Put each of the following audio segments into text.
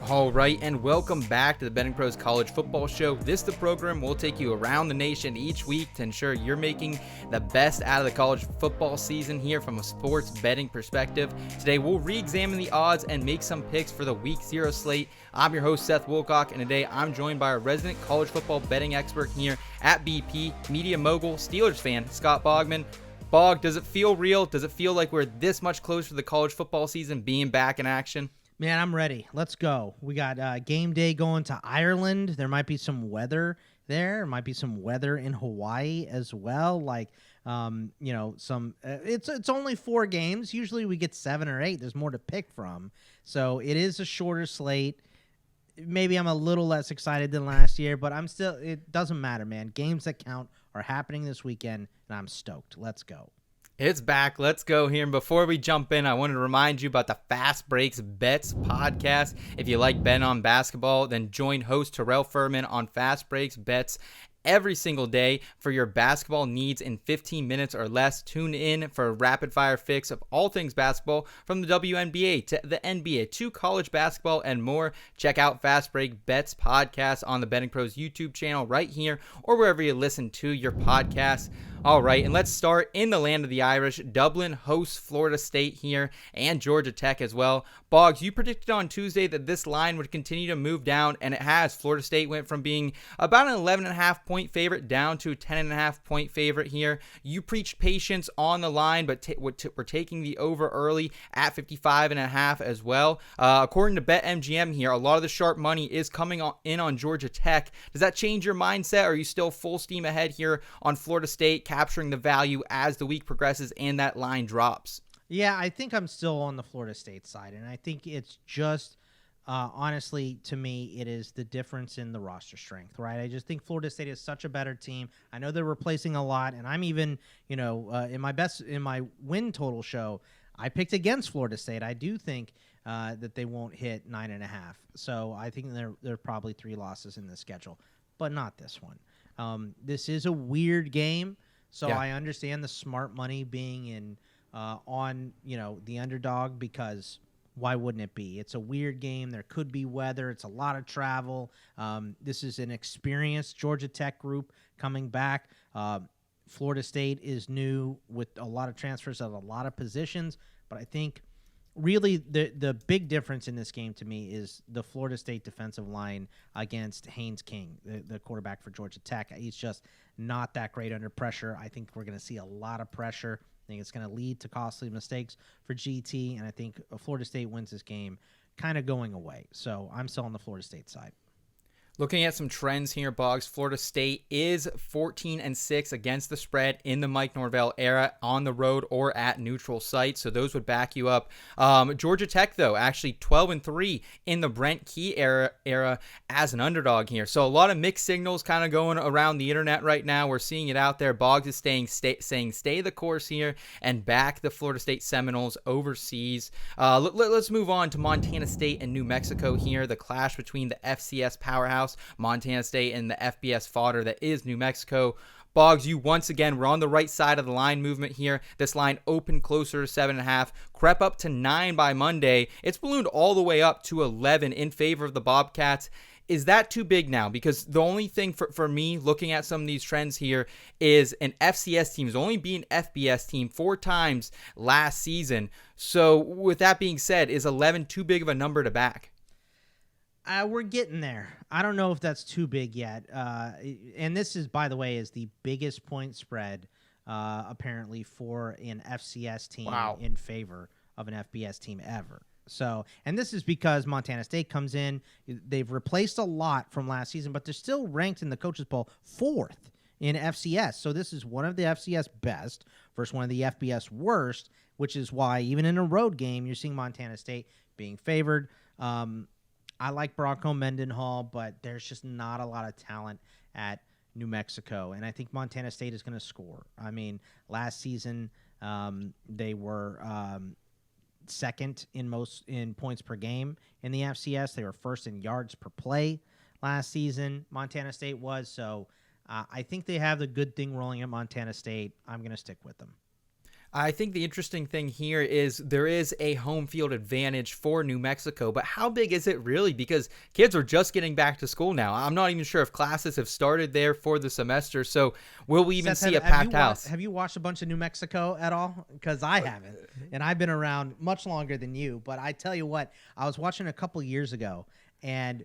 All right, and welcome back to the BettingPros College Football Show. This is the program will take you around the nation each week to ensure you're making the best out of the college football season here from a sports betting perspective. Today, we'll re-examine the odds and make some picks for the Week 0 slate. I'm your host, Seth Woolcock, and today I'm joined by our resident college football betting expert here at BP, media mogul, Steelers fan, Scott Bogman. Bog, does it feel real? Does it feel like we're this much closer to the college football season being back in action? Man, I'm ready. Let's go. We got game day going to Ireland. There might be some weather there. There might be some weather in Hawaii as well. It's only 4 games. Usually we get 7 or 8. There's more to pick from. So it is a shorter slate. Maybe I'm a little less excited than last year, but it doesn't matter, man. Games that count are happening this weekend, and I'm stoked. Let's go. It's back. Let's go here. And before we jump in, I wanted to remind you about the Fast Breaks Bets podcast. If you like betting on basketball, then join host Terrell Furman on Fast Breaks Bets every single day for your basketball needs in 15 minutes or less. Tune in for a rapid-fire fix of all things basketball, from the WNBA to the NBA to college basketball and more. Check out Fast Break Bets podcast on the Betting Pros YouTube channel right here or wherever you listen to your podcasts. All right, and let's start in the land of the Irish. Dublin hosts Florida State here and Georgia Tech as well. Boggs, you predicted on Tuesday that this line would continue to move down, and it has. Florida State went from being about an 11.5-point favorite down to a 10.5-point favorite here. You preached patience on the line, but we're taking the over early at 55.5 as well. According to BetMGM here, a lot of the sharp money is coming in on Georgia Tech. Does that change your mindset, or are you still full steam ahead here on Florida State, capturing the value as the week progresses and that line drops? Yeah, I think I'm still on the Florida State side, and I think it's just, honestly, to me, it is the difference in the roster strength, right? I just think Florida State is such a better team. I know they're replacing a lot, and I'm even, in my win total show, I picked against Florida State. I do think that they won't hit 9.5, so I think there are probably 3 losses in the schedule, but not this one. This is a weird game. So yeah. I understand the smart money being in on the underdog, because why wouldn't it be? It's a weird game. There could be weather. It's a lot of travel. This is an experienced Georgia Tech group coming back. Florida State is new with a lot of transfers at a lot of positions, but I think really the big difference in this game to me is the Florida State defensive line against Haynes King, the quarterback for Georgia Tech. He's just not that great under pressure. I think we're going to see a lot of pressure. I think it's going to lead to costly mistakes for GT, and I think Florida State wins this game kind of going away. So I'm still on the Florida State side. Looking at some trends here, Boggs, Florida State is 14-6 against the spread in the Mike Norvell era on the road or at neutral sites, so those would back you up. Georgia Tech, though, actually 12-3 in the Brent Key era as an underdog here. So a lot of mixed signals kind of going around the internet right now. We're seeing it out there. Boggs is saying stay the course here and back the Florida State Seminoles overseas. Let's move on to Montana State and New Mexico here, the clash between the FCS powerhouse Montana State and the FBS fodder that is New Mexico. Boggs, you once again were on the right side of the line movement here. This line opened closer to 7.5, crept up to 9 by Monday. It's ballooned all the way up to 11 in favor of the Bobcats. Is that too big now? Because the only thing for me looking at some of these trends here is an FCS team has only been an FBS team 4 times last season. So with that being said, is 11 too big of a number to back? We're getting there. I don't know if that's too big yet. And this is, by the way, is the biggest point spread apparently for an FCS team in favor of an FBS team ever. So, and this is because Montana State comes in. They've replaced a lot from last season, but they're still ranked in the coaches poll 4th in FCS. So this is one of the FCS best versus one of the FBS worst, which is why even in a road game, you're seeing Montana State being favored. I like Bronco Mendenhall, but there's just not a lot of talent at New Mexico, and I think Montana State is going to score. I mean, last season they were second in points per game in the FCS. They were first in yards per play last season. Montana State was, so I think they have the good thing rolling at Montana State. I'm going to stick with them. I think the interesting thing here is there is a home field advantage for New Mexico, but how big is it really? Because kids are just getting back to school now. I'm not even sure if classes have started there for the semester, so will we even Seth, see a packed house? Have you watched a bunch of New Mexico at all? Because I haven't, and I've been around much longer than you. But I tell you what, I was watching a couple years ago, and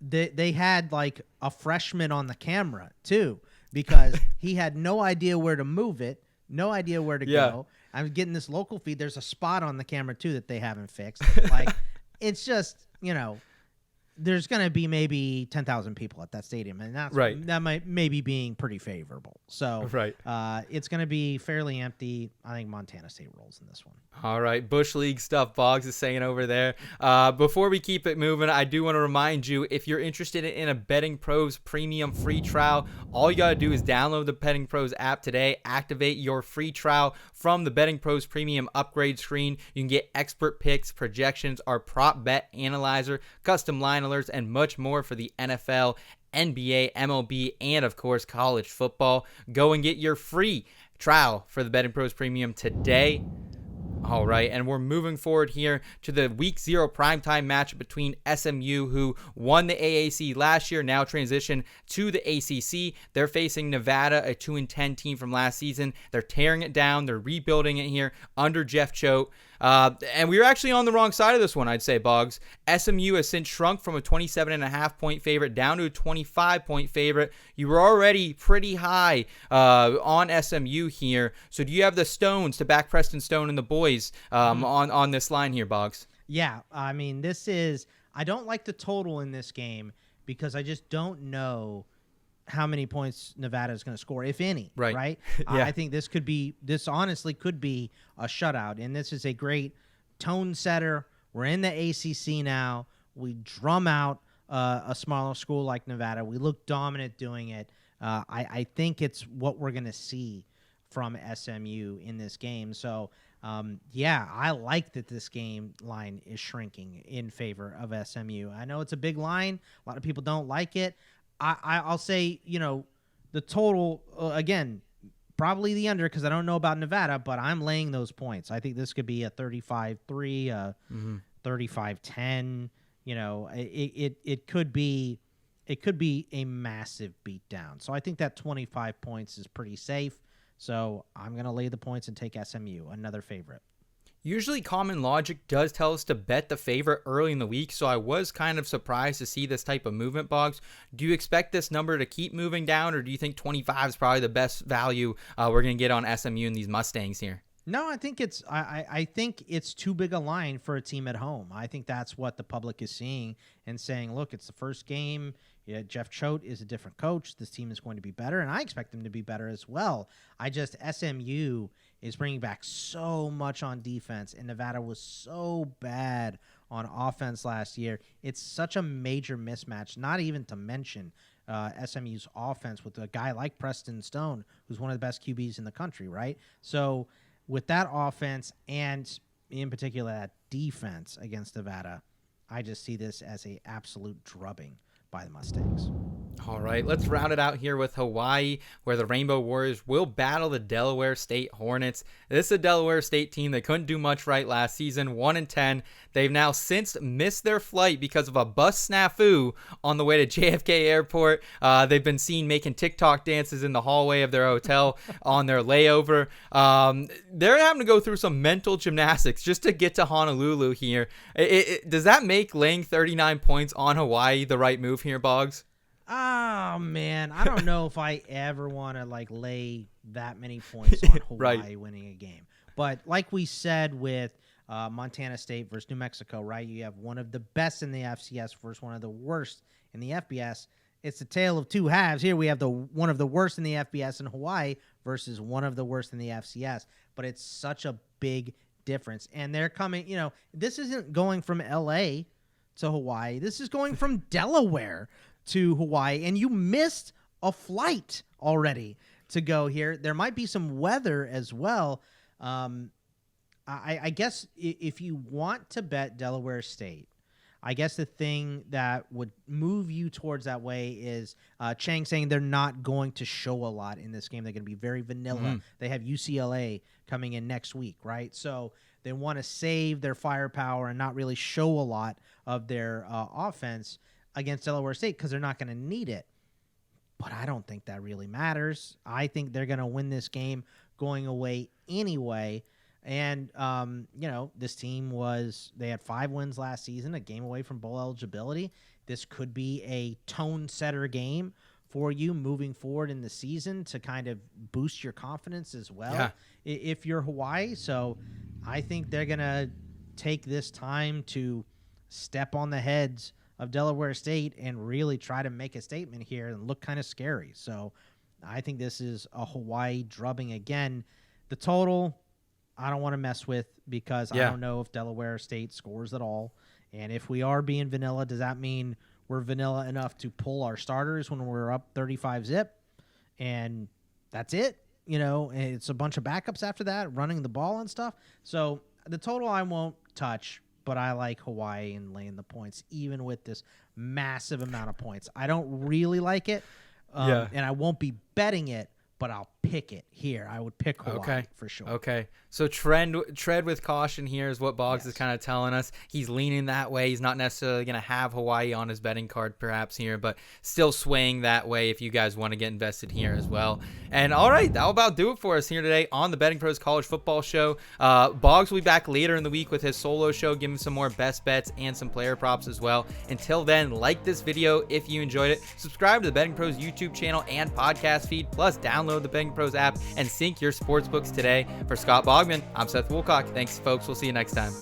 they had like a freshman on the camera too, because he had no idea where to move it. No idea where to go. I'm getting this local feed. There's a spot on the camera, too, that they haven't fixed. Like, it's just, there's going to be maybe 10,000 people at that stadium. And that might maybe being pretty favorable. So it's going to be fairly empty. I think Montana State rolls in this one. All right. Bush League stuff, Boggs is saying over there. Before we keep it moving, I do want to remind you, if you're interested in a BettingPros premium free trial, all you got to do is download the BettingPros app today, activate your free trial from the BettingPros premium upgrade screen. You can get expert picks, projections, our prop bet analyzer, custom line alerts, and much more for the NFL, NBA, MLB, and of course college football. Go and get your free trial for the BettingPros premium today. All right, and we're moving forward here to the Week 0 primetime matchup between SMU, who won the AAC last year, now transitioned to the ACC. They're facing Nevada, a 2-10 team from last season. They're tearing it down. They're rebuilding it here under Jeff Choate. And we were actually on the wrong side of this one, I'd say, Boggs. SMU has since shrunk from a 27.5-point favorite down to a 25-point favorite. You were already pretty high on SMU here. So do you have the stones to back Preston Stone and the boys on this line here, Boggs? Yeah, I mean, I don't like the total in this game because I just don't know how many points Nevada is going to score, if any, right? Yeah. I think this honestly could be a shutout, and this is a great tone setter. We're in the ACC now. We drum out a smaller school like Nevada. We look dominant doing it. I think it's what we're going to see from SMU in this game. So, I like that this game line is shrinking in favor of SMU. I know it's a big line. A lot of people don't like it. I'll say, the total, again, probably the under because I don't know about Nevada, but I'm laying those points. I think this could be a 35-3, 35-10. It could be a massive beatdown. So I think that 25 points is pretty safe. So I'm going to lay the points and take SMU, another favorite. Usually common logic does tell us to bet the favorite early in the week, so I was kind of surprised to see this type of movement, Boggs. Do you expect this number to keep moving down, or do you think 25 is probably the best value we're going to get on SMU and these Mustangs here? No, I think I think it's too big a line for a team at home. I think that's what the public is seeing and saying, look, it's the first game. Yeah, Jeff Choate is a different coach. This team is going to be better, and I expect them to be better as well. SMU is bringing back so much on defense, and Nevada was so bad on offense last year. It's such a major mismatch, not even to mention SMU's offense with a guy like Preston Stone, who's one of the best QBs in the country, right? So with that offense and in particular that defense against Nevada, I just see this as a absolute drubbing by the Mustangs. All right, let's round it out here with Hawaii, where the Rainbow Warriors will battle the Delaware State Hornets. This is a Delaware State team that couldn't do much right last season, 1-10. They've now since missed their flight because of a bus snafu on the way to JFK Airport. They've been seen making TikTok dances in the hallway of their hotel on their layover. They're having to go through some mental gymnastics just to get to Honolulu here. Does that make laying 39 points on Hawaii the right move here, Boggs? Oh, man. I don't know if I ever want to lay that many points on Hawaii winning a game. But like we said with Montana State versus New Mexico, right? You have one of the best in the FCS versus one of the worst in the FBS. It's a tale of two halves. Here we have one of the worst in the FBS in Hawaii versus one of the worst in the FCS. But it's such a big difference. And they're coming, this isn't going from L.A. to Hawaii. This is going from Delaware to Hawaii, and you missed a flight already to go here. There might be some weather as well. I guess if you want to bet Delaware State, I guess the thing that would move you towards that way is Chang saying they're not going to show a lot in this game. They're going to be very vanilla. They have UCLA coming in next week, right? So they want to save their firepower and not really show a lot of their offense against Delaware State because they're not going to need it. But I don't think that really matters. I think they're going to win this game going away anyway. And, this team they had 5 wins last season, a game away from bowl eligibility. This could be a tone setter game for you moving forward in the season to kind of boost your confidence as well if you're Hawaii. So I think they're going to take this time to step on the heads of Delaware State and really try to make a statement here and look kind of scary. So I think this is a Hawaii drubbing again. The total, I don't want to mess with because I don't know if Delaware State scores at all. And if we are being vanilla, does that mean we're vanilla enough to pull our starters when we're up 35-zip? And that's it. It's a bunch of backups after that, running the ball and stuff. So the total I won't touch, but I like Hawaii and laying the points, even with this massive amount of points. I don't really like it, and I won't be betting it, but I'll pick it here. I would pick Hawaii for sure. Okay. So tread with caution here is what Boggs is kind of telling us. He's leaning that way. He's not necessarily going to have Hawaii on his betting card perhaps here, but still swaying that way if you guys want to get invested here as well. And all right, that'll about do it for us here today on the Betting Pros College Football Show. Boggs will be back later in the week with his solo show, giving some more best bets and some player props as well. Until then, like this video if you enjoyed it. Subscribe to the Betting Pros YouTube channel and podcast feed, plus download the Betting Pros app and sync your sports books today. For Scott Bogman, I'm Seth Woolcock. Thanks, folks. We'll see you next time.